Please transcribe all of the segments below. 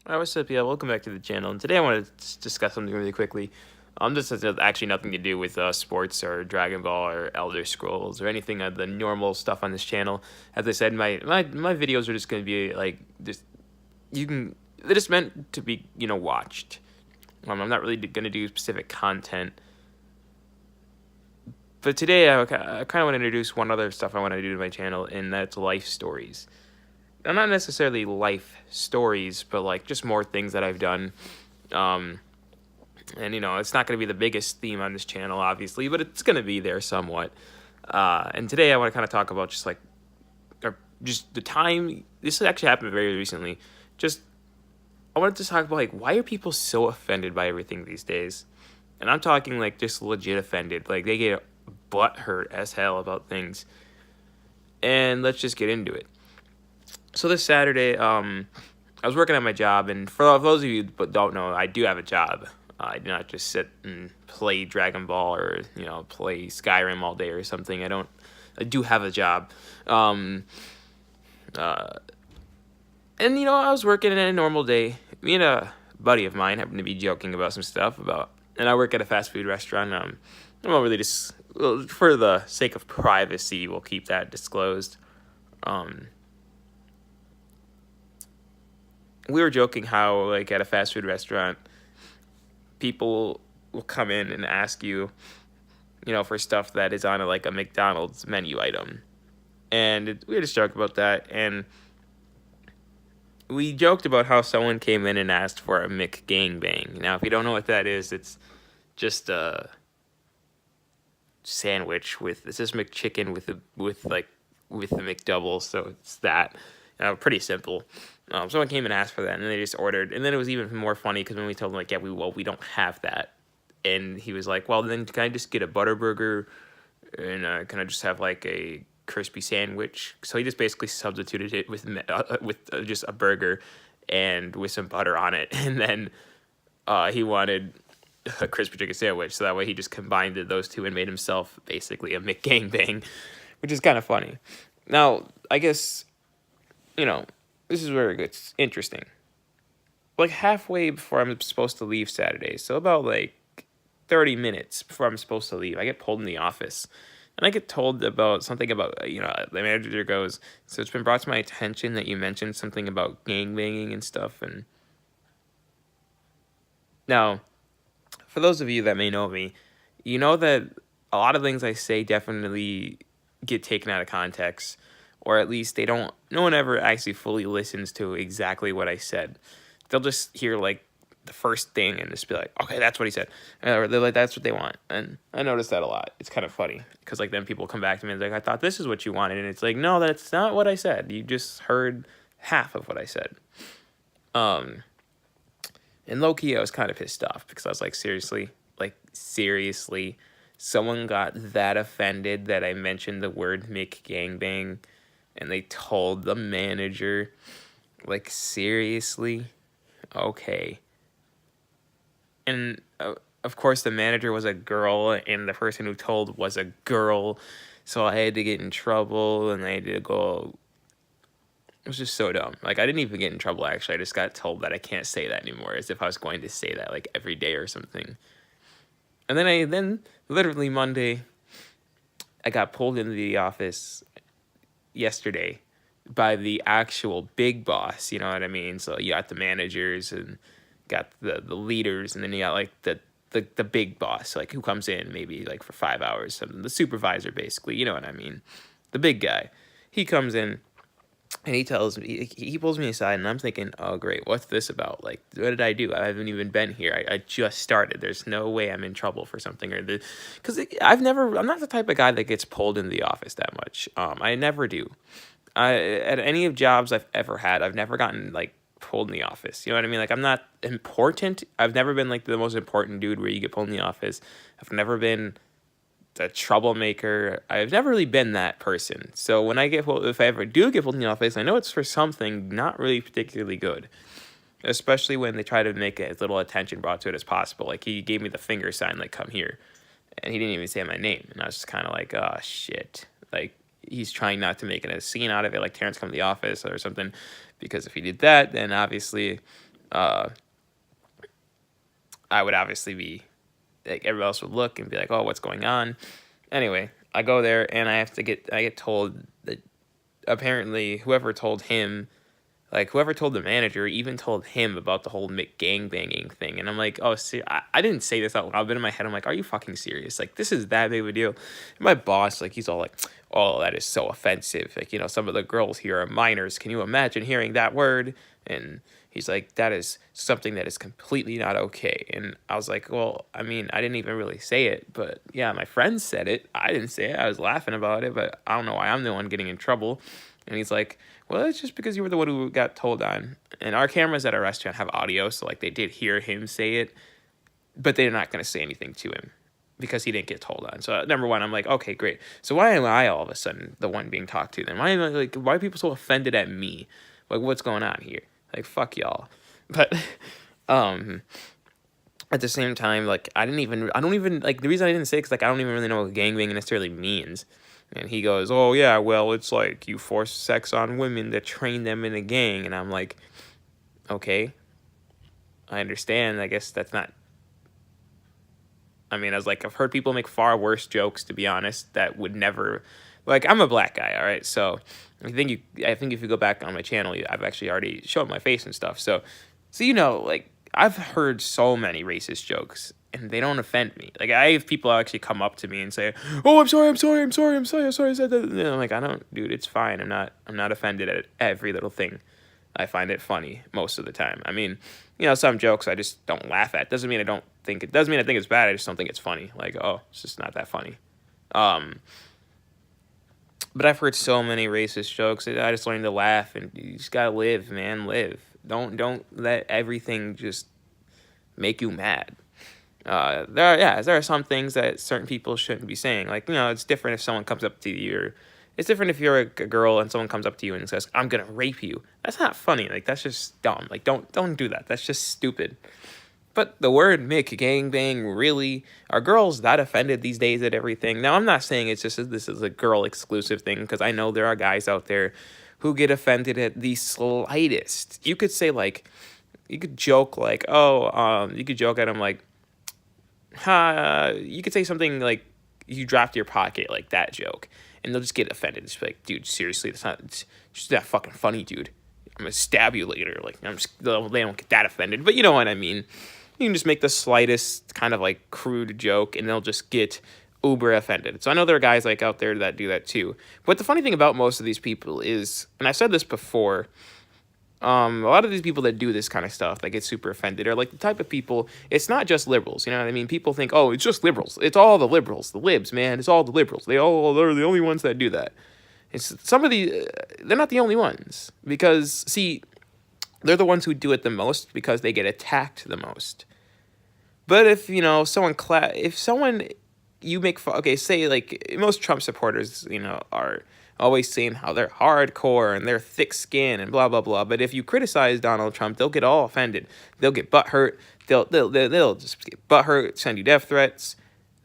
Alright, what's up, yeah? Welcome back to the channel. And today I want to discuss something really quickly. This has actually nothing to do with sports or Dragon Ball or Elder Scrolls or anything of the normal stuff on this channel. As I said, my videos are just going to be like just they're just meant to be watched. I'm not really going to do specific content. But today I kind of want to introduce one other stuff I want to do to my channel, and that's life stories. Not necessarily life stories, but like just more things that I've done. And it's not going to be the biggest theme on this channel, obviously, but it's going to be there somewhat. And today I want to kind of talk about just the time. This actually happened very recently. I wanted to talk about like why are people so offended by everything these days, and I'm talking like just legit offended. Like they get butthurt as hell about things. And let's just get into it. So this Saturday, I was working at my job, and for those of you that don't know, I do have a job. I do not just sit and play Dragon Ball or play Skyrim all day or something. I do have a job. And I was working in a normal day. Me and a buddy of mine happened to be joking about some stuff and I work at a fast food restaurant. I don't really for the sake of privacy, we'll keep that disclosed. We were joking how like at a fast food restaurant, people will come in and ask you, for stuff that is on like a McDonald's menu item, and we just joked about that, and we joked about how someone came in and asked for a McGangbang. Now, if you don't know what that is, it's just a sandwich it's just McChicken with the McDouble, so it's that. Pretty simple. Someone came and asked for that, and they just ordered. And then it was even more funny because when we told them, like, yeah, we don't have that. And he was like, well, then can I just get a butter burger? And can I just have, like, a crispy sandwich? So he just basically substituted it with just a burger and with some butter on it. And then he wanted a crispy chicken sandwich. So that way he just combined those two and made himself basically a McGangbang, which is kind of funny. Now, I guess, this is where it gets interesting. Like halfway before I'm supposed to leave Saturday, so about like 30 minutes before I'm supposed to leave, I get pulled in the office. And I get told about something about, the manager goes, so it's been brought to my attention that you mentioned something about gangbanging and stuff. And now, for those of you that may know me, you know that a lot of things I say definitely get taken out of context, or at least no one ever actually fully listens to exactly what I said. They'll just hear like the first thing and just be like, okay, that's what he said. Or they're like, that's what they want. And I notice that a lot. It's kind of funny because like then people come back to me and they're like, I thought this is what you wanted. And it's like, no, that's not what I said. You just heard half of what I said. And low-key, I was kind of pissed off because I was like, seriously, someone got that offended that I mentioned the word McGangbang, and they told the manager, like, seriously? Okay. And of course the manager was a girl, and the person who told was a girl, so I had to get in trouble, and I had to go. It was just so dumb. Like, I didn't even get in trouble, actually. I just got told that I can't say that anymore, as if I was going to say that, like, every day or something. And then literally Monday, I got pulled into the office yesterday by the actual big boss, you know what I mean? So you got the managers and got the leaders, and then you got, like, the big boss, like, who comes in maybe, like, for 5 hours, something. The supervisor, basically, you know what I mean? The big guy. He comes in, and he tells me, he pulls me aside, and I'm thinking, oh, great, what's this about? Like, what did I do? I haven't even been here. I just started. There's no way I'm in trouble for something. Because I'm not the type of guy that gets pulled into the office that much. I never do. At any of jobs I've ever had, I've never gotten, like, pulled in the office. You know what I mean? Like, I'm not important. I've never been, like, the most important dude where you get pulled in the office. I've never been a troublemaker. I've never really been that person. So when if I ever do get pulled in the office, I know it's for something not really particularly good. Especially when they try to make as little attention brought to it as possible. Like, he gave me the finger sign, like, come here. And he didn't even say my name. And I was just kind of like, oh, shit. Like, he's trying not to make a scene out of it, like Terrence come to the office or something. Because if he did that, then obviously uh, I would obviously be like, everybody else would look and be like, oh, what's going on? Anyway, I go there and I get told that apparently whoever told him, like whoever told the manager, even told him about the whole McGangbanging thing. And I'm like, oh, see, I didn't say this out loud, but in my head, I'm like, are you fucking serious? Like, this is that big of a deal. And my boss, like, he's all like, oh, that is so offensive. Like, some of the girls here are minors. Can you imagine hearing that word? And he's like, that is something that is completely not okay. And I was like, well, I mean, I didn't even really say it, but yeah, my friends said it. I didn't say it. I was laughing about it, but I don't know why I'm the one getting in trouble. And he's like, well, it's just because you were the one who got told on. And our cameras at our restaurant have audio, so like they did hear him say it, but they're not going to say anything to him because he didn't get told on. So number one, I'm like, okay, great. So why am I all of a sudden the one being talked to then? Why are people so offended at me? Like, what's going on here? Like, fuck y'all. But at the same time, like, I don't even, like, the reason I didn't say it is, like, I don't even really know what gangbanging necessarily means. And he goes, oh, yeah, well, it's like you force sex on women to train them in a gang. And I'm like, okay, I understand. I guess that's not, I mean, I was like, I've heard people make far worse jokes, to be honest, that would never, like, I'm a black guy, all right? So I think if you go back on my channel, I've actually already shown my face and stuff. So like, I've heard so many racist jokes, and they don't offend me. Like, I have people actually come up to me and say, oh, I'm sorry, I said that. And I'm like, I don't, dude, it's fine. I'm not offended at every little thing. I find it funny most of the time. I mean, some jokes I just don't laugh at. Doesn't mean I think it's bad. I just don't think it's funny. Like, oh, it's just not that funny. But I've heard so many racist jokes. I just learned to laugh, and you just gotta live, man, live. Don't let everything just make you mad. There are some things that certain people shouldn't be saying. Like, it's different if someone comes up to you, or it's different if you're a girl and someone comes up to you and says, I'm gonna rape you. That's not funny. Like, that's just dumb. Like, don't do that. That's just stupid. But the word McGangbang, really, are girls that offended these days at everything? Now, I'm not saying this is a girl exclusive thing, because I know there are guys out there who get offended at the slightest. You could say, like, you could joke like, you could joke at them like, you could say something like, you dropped your pocket, like that joke, and they'll just get offended. Just be like, dude, seriously, it's just not fucking funny, dude. I'm gonna stab you later. Like, they don't get that offended, but you know what I mean. You can just make the slightest kind of like crude joke, and they'll just get uber offended. So I know there are guys like out there that do that too. But the funny thing about most of these people is, and I've said this before, a lot of these people that do this kind of stuff, that get super offended, are like the type of people, it's not just liberals, you know what I mean? People think, oh, it's just liberals. It's all the liberals, the libs, man. It's all the liberals. They're the only ones that do that. It's some of the, they're not the only ones, because, see, they're the ones who do it the most because they get attacked the most. But if, you make fun, okay, say, like, most Trump supporters, are always saying how they're hardcore and they're thick skin and blah, blah, blah. But if you criticize Donald Trump, they'll get all offended. They'll get butthurt. They'll just get butthurt, send you death threats.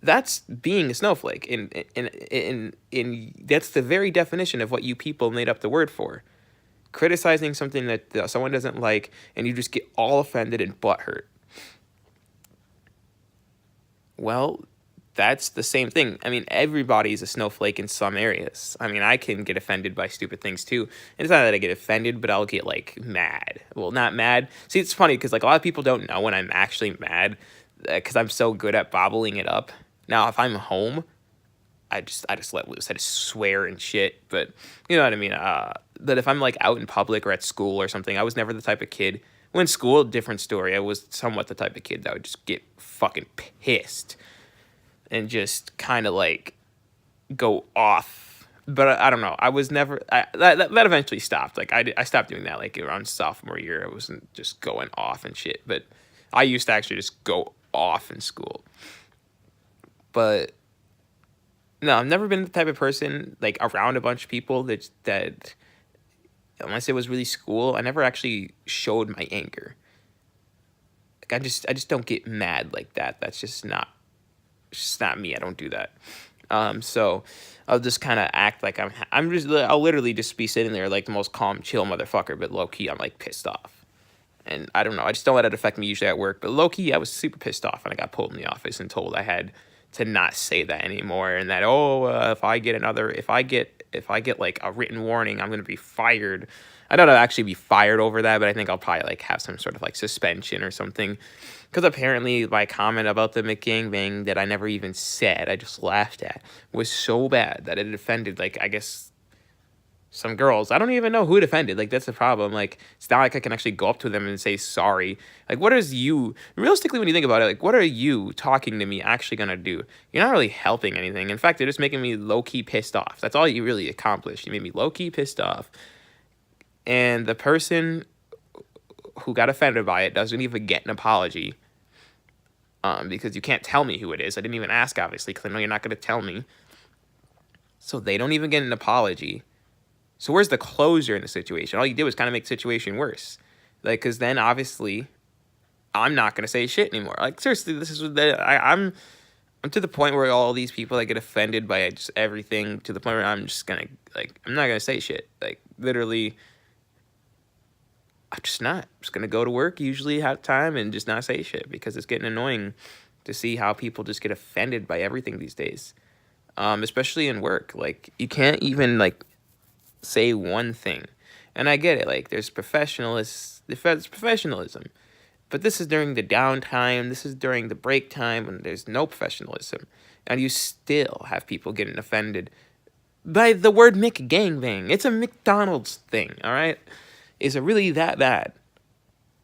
That's being a snowflake. And that's the very definition of what you people made up the word for. Criticizing something that someone doesn't like, and you just get all offended and butthurt. Well, that's the same thing. I mean, everybody's a snowflake in some areas. I mean, I can get offended by stupid things too. And it's not that I get offended, but I'll get, like, mad. Well, not mad. See, it's funny because, like, a lot of people don't know when I'm actually mad because I'm so good at bobbling it up. Now, if I'm home, I just let loose. I just swear and shit. But you know what I mean? But if I'm, like, out in public or at school or something, I was never the type of kid. When in school, different story. I was somewhat the type of kid that would just get fucking pissed and just kind of, like, go off. But I don't know. I was never... that eventually stopped. Like, I stopped doing that, like, around sophomore year. I wasn't just going off and shit. But I used to actually just go off in school. But no, I've never been the type of person, like, around a bunch of people that unless it was really school, I never actually showed my anger. Like, I just don't get mad like that. That's just not... It's just not me. I don't do that. So I'll just kind of act like I'll literally just be sitting there like the most calm, chill motherfucker, but low key, I'm like pissed off. And I don't know, I just don't let it affect me usually at work. But low-key, I was super pissed off when I got pulled in the office and told I had to not say that anymore, and that, if I get like a written warning, I'm gonna be fired. I don't know, actually be fired over that, but I think I'll probably like have some sort of like suspension or something. Because apparently my comment about the McGangbang that I never even said, I just laughed at, was so bad that it offended, like, I guess, some girls. I don't even know who it offended. Like, that's the problem. Like, it's not like I can actually go up to them and say sorry. Like, what is you, realistically, when you think about it, like, what are you talking to me actually gonna do? You're not really helping anything. In fact, you're just making me low-key pissed off. That's all you really accomplished. You made me low-key pissed off. And the person who got offended by it doesn't even get an apology. Because you can't tell me who it is. I didn't even ask, obviously, because I know you're not gonna tell me. So they don't even get an apology. So where's the closure in the situation? All you did was kind of make the situation worse. Like, because then obviously I'm not going to say shit anymore. Like, seriously, this is I'm to the point where all these people that get offended by just everything, to the point where I'm just going to, like, I'm not going to say shit. Like, literally, I'm just not. I'm just going to go to work, usually have time, and just not say shit, because it's getting annoying to see how people just get offended by everything these days. Especially in work. Like, you can't even, like, say one thing. And I get it, like, there's professionalism. But this is during the downtime, this is during the break time, when there's no professionalism. And you still have people getting offended by the word McGangbang. It's a McDonald's thing, all right? Is it really that bad?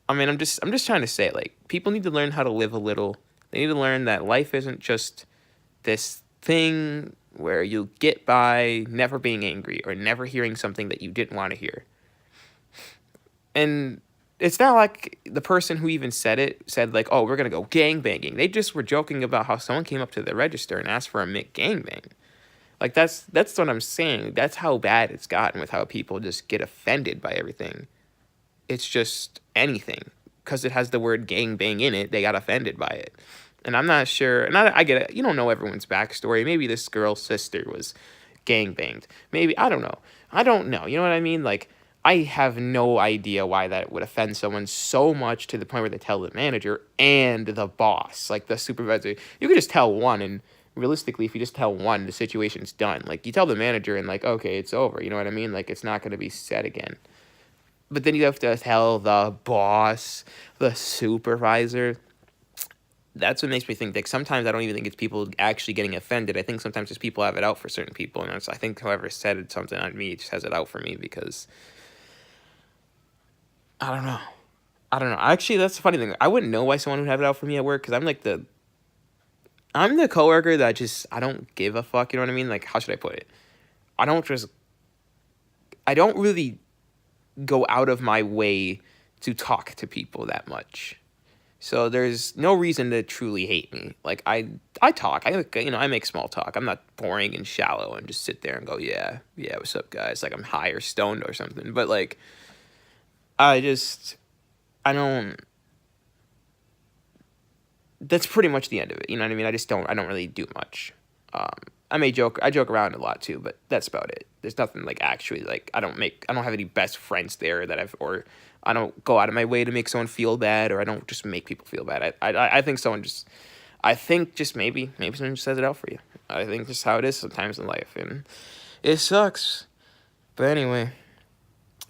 I mean, I'm just trying to say, like, people need to learn how to live a little. They need to learn that life isn't just this thing where you get by never being angry or never hearing something that you didn't want to hear. And it's not like the person who even said it said, like, oh, we're going to go gangbanging. They just were joking about how someone came up to the register and asked for a McGangbang. Like, that's what I'm saying. That's how bad it's gotten with how people just get offended by everything. It's just anything. Because it has the word gangbang in it, they got offended by it. And I'm not sure, and I get it, you don't know everyone's backstory. Maybe this girl's sister was gangbanged. Maybe, I don't know. You know what I mean? Like, I have no idea why that would offend someone so much to the point where they tell the manager and the boss, like the supervisor. You could just tell one, and realistically, if you just tell one, the situation's done. Like, you tell the manager and, like, okay, it's over. You know what I mean? Like, it's not going to be said again. But then you have to tell the boss, the supervisor. That's what makes me think, like, sometimes I don't even think it's people actually getting offended. I think sometimes it's people have it out for certain people. And I think whoever said something on me just has it out for me, because I don't know. Actually, that's the funny thing. I wouldn't know why someone would have it out for me at work, because I'm the coworker that just, I don't give a fuck, you know what I mean? Like, how should I put it? I don't really go out of my way to talk to people that much. So there's no reason to truly hate me. Like, I talk. I make small talk. I'm not boring and shallow and just sit there and go, yeah, what's up, guys? Like, I'm high or stoned or something. But, like, I don't, that's pretty much the end of it. You know what I mean? I don't really do much. I joke around a lot too, but that's about it. There's nothing, like, actually, like, I don't have any best friends there or I don't go out of my way to make someone feel bad, or I don't just make people feel bad. I think maybe someone just says it out for you. I think just how it is sometimes in life, and it sucks. But anyway,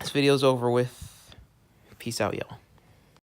this video's over with. Peace out, y'all.